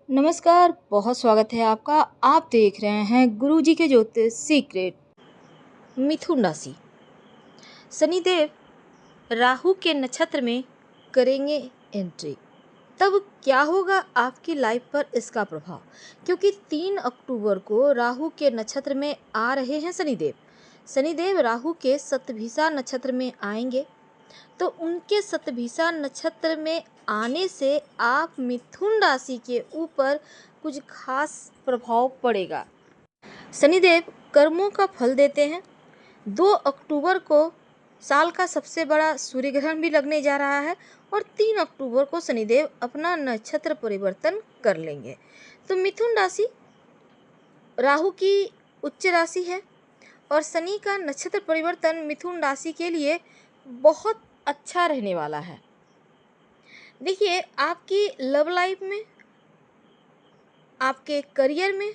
नमस्कार, बहुत स्वागत है आपका। आप देख रहे हैं गुरुजी के ज्योतिष सीक्रेट। मिथुन राशि। शनिदेव राहु के नक्षत्र में करेंगे एंट्री। तब क्या होगा आपकी लाइफ पर इसका प्रभाव, क्योंकि 3 अक्टूबर को राहु के नक्षत्र में आ रहे हैं शनिदेव। शनिदेव राहु के शतभिषा नक्षत्र में आएंगे, तो उनके शतभिषा नक्षत्र में आने से आप मिथुन राशि के ऊपर कुछ खास प्रभाव पड़ेगा। शनिदेव कर्मों का फल देते हैं। 2 अक्टूबर को साल का सबसे बड़ा सूर्य ग्रहण भी लगने जा रहा है और 3 अक्टूबर को शनिदेव अपना नक्षत्र परिवर्तन कर लेंगे। तो मिथुन राशि राहु की उच्च राशि है और शनि का नक्षत्र परिवर्तन मिथुन राशि के लिए बहुत अच्छा रहने वाला है। देखिए, आपकी लव लाइफ में, आपके करियर में,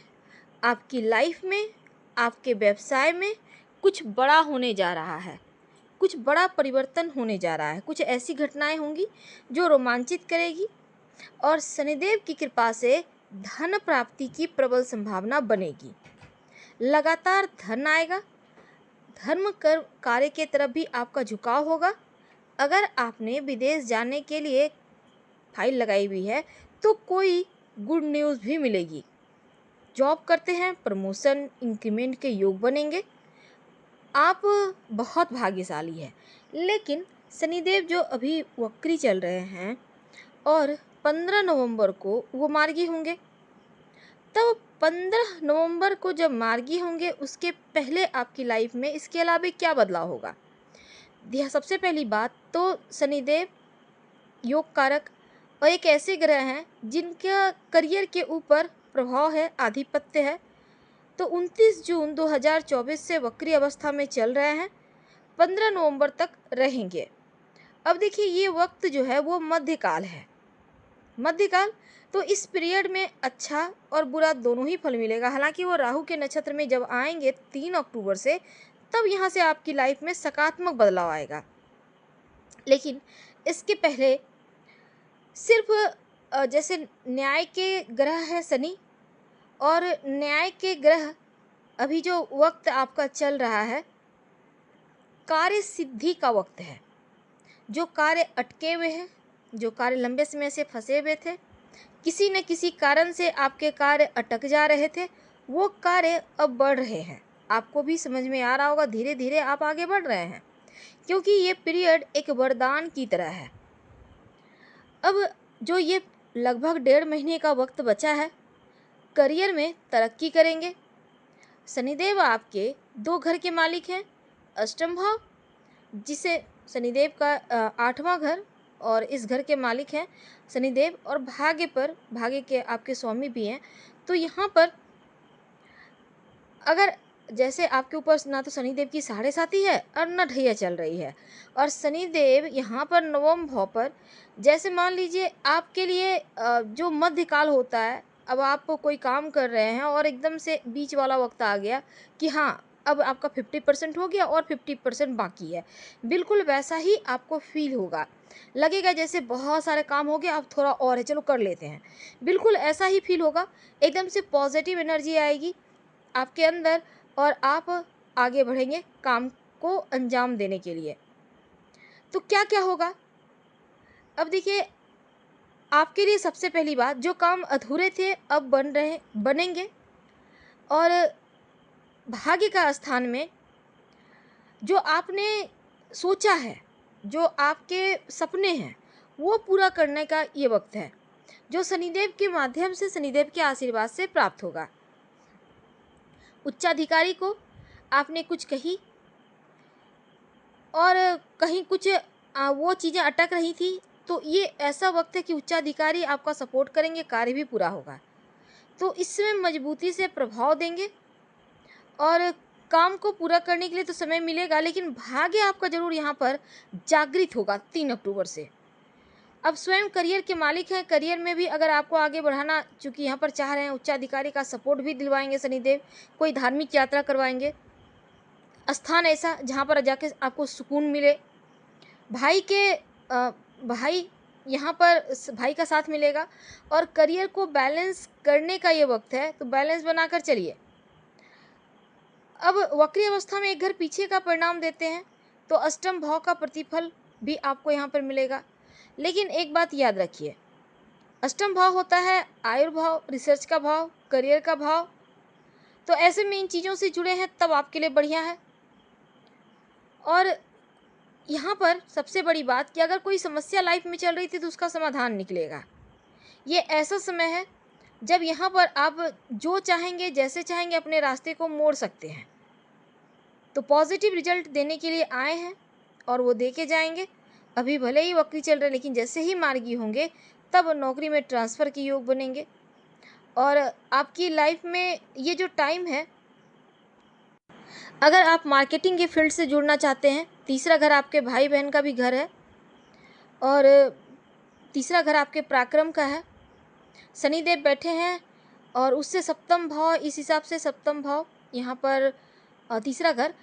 आपकी लाइफ में, आपके व्यवसाय में कुछ बड़ा होने जा रहा है, कुछ बड़ा परिवर्तन होने जा रहा है। कुछ ऐसी घटनाएं होंगी जो रोमांचित करेगी और शनिदेव की कृपा से धन प्राप्ति की प्रबल संभावना बनेगी। लगातार धन आएगा। धर्म कार्य के तरफ भी आपका झुकाव होगा। अगर आपने विदेश जाने के लिए फाइल लगाई हुई है तो कोई गुड न्यूज़ भी मिलेगी। जॉब करते हैं, प्रमोशन इंक्रीमेंट के योग बनेंगे। आप बहुत भाग्यशाली हैं। लेकिन शनिदेव जो अभी वक्री चल रहे हैं और 15 नवंबर को वो मार्गी होंगे। तब 15 नवंबर को जब मार्गी होंगे, उसके पहले आपकी लाइफ में इसके अलावा क्या बदलाव होगा। सबसे पहली बात तो शनिदेव योग कारक और एक ऐसे ग्रह हैं जिनका करियर के ऊपर प्रभाव है, आधिपत्य है। तो 29 जून 2024 से वक्री अवस्था में चल रहे हैं, 15 नवंबर तक रहेंगे। अब देखिए, ये वक्त जो है वो मध्यकाल है। मध्यकाल तो इस पीरियड में अच्छा और बुरा दोनों ही फल मिलेगा। हालांकि वो राहु के नक्षत्र में जब आएंगे 3 अक्टूबर से, तब यहाँ से आपकी लाइफ में सकारात्मक बदलाव आएगा। लेकिन इसके पहले सिर्फ जैसे न्याय के ग्रह है शनि, और न्याय के ग्रह अभी जो वक्त आपका चल रहा है, कार्य सिद्धि का वक्त है। जो कार्य अटके हुए हैं, जो कार्य लंबे समय से फंसे हुए थे, किसी न किसी कारण से आपके कार्य अटक जा रहे थे, वो कार्य अब बढ़ रहे हैं। आपको भी समझ में आ रहा होगा, धीरे धीरे आप आगे बढ़ रहे हैं, क्योंकि ये पीरियड एक वरदान की तरह है। अब जो ये लगभग 1.5 महीने का वक्त बचा है, करियर में तरक्की करेंगे। शनिदेव आपके 2 घर के मालिक हैं। अष्टम भाव, जिसे शनिदेव का 8वां घर, और इस घर के मालिक हैं शनिदेव, और भाग्य के आपके स्वामी भी हैं। तो यहाँ पर अगर जैसे आपके ऊपर ना तो शनिदेव की 7.5 है और न ढैया चल रही है, और शनिदेव यहाँ पर 9वें भाव पर, जैसे मान लीजिए आपके लिए जो मध्यकाल होता है, अब आप कोई काम कर रहे हैं और एकदम से बीच वाला वक्त आ गया कि हाँ, अब आपका 50% हो गया और 50% बाकी है, बिल्कुल वैसा ही आपको फील होगा। लगेगा जैसे बहुत सारे काम हो गए, अब थोड़ा और है, चलो कर लेते हैं। बिल्कुल ऐसा ही फील होगा। एकदम से पॉजिटिव एनर्जी आएगी आपके अंदर और आप आगे बढ़ेंगे काम को अंजाम देने के लिए। तो क्या क्या होगा, अब देखिए, आपके लिए सबसे पहली बात, जो काम अधूरे थे अब बनेंगे। और भाग्य का स्थान में जो आपने सोचा है, जो आपके सपने हैं, वो पूरा करने का ये वक्त है, जो शनिदेव के माध्यम से, शनिदेव के आशीर्वाद से प्राप्त होगा। उच्चाधिकारी को आपने कुछ कही और कहीं कुछ वो चीज़ें अटक रही थी, तो ये ऐसा वक्त है कि उच्चाधिकारी आपका सपोर्ट करेंगे, कार्य भी पूरा होगा। तो इसमें मजबूती से प्रभाव देंगे और काम को पूरा करने के लिए तो समय मिलेगा, लेकिन भाग्य आपका जरूर यहाँ पर जागृत होगा 3 अक्टूबर से। अब स्वयं करियर के मालिक हैं, करियर में भी अगर आपको आगे बढ़ाना, चूँकि यहाँ पर चाह रहे हैं, उच्चाधिकारी का सपोर्ट भी दिलवाएंगे शनिदेव। कोई धार्मिक यात्रा करवाएंगे, स्थान ऐसा जहाँ पर जाके आपको सुकून मिले। भाई यहाँ पर भाई का साथ मिलेगा और करियर को बैलेंस करने का ये वक्त है, तो बैलेंस बनाकर चलिए। अब वक्री अवस्था में एक घर पीछे का परिणाम देते हैं, तो अष्टम भाव का प्रतिफल भी आपको यहाँ पर मिलेगा। लेकिन एक बात याद रखिए, अष्टम भाव होता है आयुर्भाव, रिसर्च का भाव, करियर का भाव। तो ऐसे में इन चीज़ों से जुड़े हैं तब आपके लिए बढ़िया है। और यहाँ पर सबसे बड़ी बात कि अगर कोई समस्या लाइफ में चल रही थी तो उसका समाधान निकलेगा। ये ऐसा समय है जब यहाँ पर आप जो चाहेंगे, जैसे चाहेंगे, अपने रास्ते को मोड़ सकते हैं। तो पॉजिटिव रिजल्ट देने के लिए आए हैं और वो दे के जाएंगे। अभी भले ही वक्री चल रहे, लेकिन जैसे ही मार्गी होंगे तब नौकरी में ट्रांसफ़र के योग बनेंगे। और आपकी लाइफ में ये जो टाइम है, अगर आप मार्केटिंग के फील्ड से जुड़ना चाहते हैं, तीसरा घर आपके भाई बहन का भी घर है और तीसरा घर आपके पराक्रम का है। शनिदेव बैठे हैं और उससे सप्तम भाव, इस हिसाब से सप्तम भाव यहाँ पर तीसरा घर,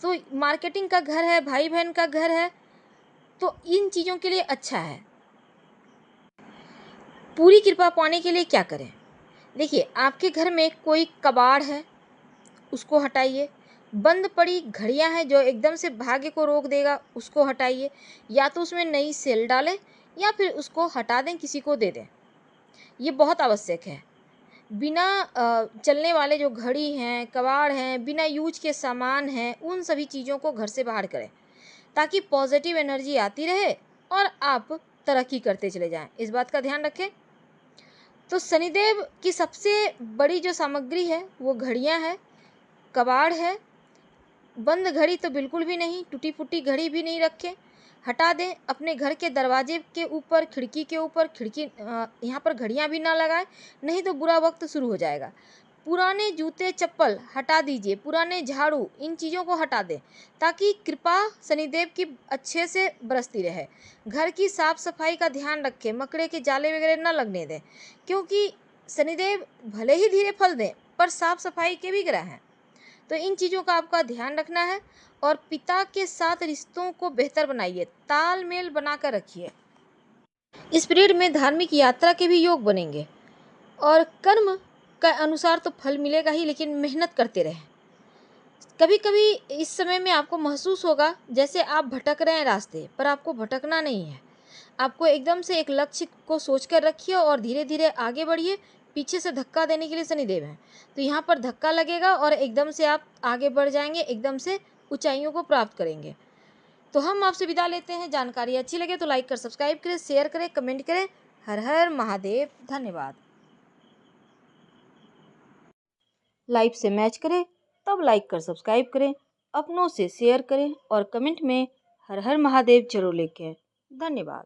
तो मार्केटिंग का घर है, भाई बहन का घर है, तो इन चीज़ों के लिए अच्छा है। पूरी कृपा पाने के लिए क्या करें? देखिए, आपके घर में कोई कबाड़ है, उसको हटाइए। बंद पड़ी घड़ियां हैं जो एकदम से भाग्य को रोक देगा, उसको हटाइए। या तो उसमें नई सेल डालें या फिर उसको हटा दें, किसी को दे दें। ये बहुत आवश्यक है। बिना चलने वाले जो घड़ी हैं, कबाड़ हैं, बिना यूज के सामान हैं, उन सभी चीज़ों को घर से बाहर करें ताकि पॉजिटिव एनर्जी आती रहे और आप तरक्की करते चले जाएं। इस बात का ध्यान रखें। तो शनिदेव की सबसे बड़ी जो सामग्री है वो घड़ियां हैं, कबाड़ है। बंद घड़ी तो बिल्कुल भी नहीं, टूटी फूटी घड़ी भी नहीं रखें, हटा दें। अपने घर के दरवाजे के ऊपर, खिड़की के ऊपर, यहाँ पर घड़ियां भी ना लगाएं, नहीं तो बुरा वक्त शुरू हो जाएगा। पुराने जूते चप्पल हटा दीजिए, पुराने झाड़ू, इन चीज़ों को हटा दें ताकि कृपा शनिदेव की अच्छे से बरसती रहे। घर की साफ सफाई का ध्यान रखें, मकड़े के जाले वगैरह ना लगने दें, क्योंकि शनिदेव भले ही धीरे फल दें पर साफ सफाई के भी ग्रह हैं। तो इन चीज़ों का आपका ध्यान रखना है और पिता के साथ रिश्तों को बेहतर बनाइए, तालमेल बनाकर रखिए। इस पीरियड में धार्मिक यात्रा के भी योग बनेंगे और कर्म का अनुसार तो फल मिलेगा ही, लेकिन मेहनत करते रहें। कभी कभी इस समय में आपको महसूस होगा जैसे आप भटक रहे हैं रास्ते, पर आपको भटकना नहीं है। आपको एकदम से एक लक्ष्य को सोचकर रखिए और धीरे धीरे आगे बढ़िए। पीछे से धक्का देने के लिए शनिदेव हैं, तो यहाँ पर धक्का लगेगा और एकदम से आप आगे बढ़ जाएंगे, एकदम से ऊंचाइयों को प्राप्त करेंगे। तो हम आपसे विदा लेते हैं। जानकारी अच्छी लगे तो लाइक कर, सब्सक्राइब करें, शेयर करें, कमेंट करें। हर हर महादेव। धन्यवाद। लाइव से मैच करें तब लाइक कर, सब्सक्राइब करें, अपनों से शेयर करें और कमेंट में हर हर महादेव जरूर लिखें। धन्यवाद।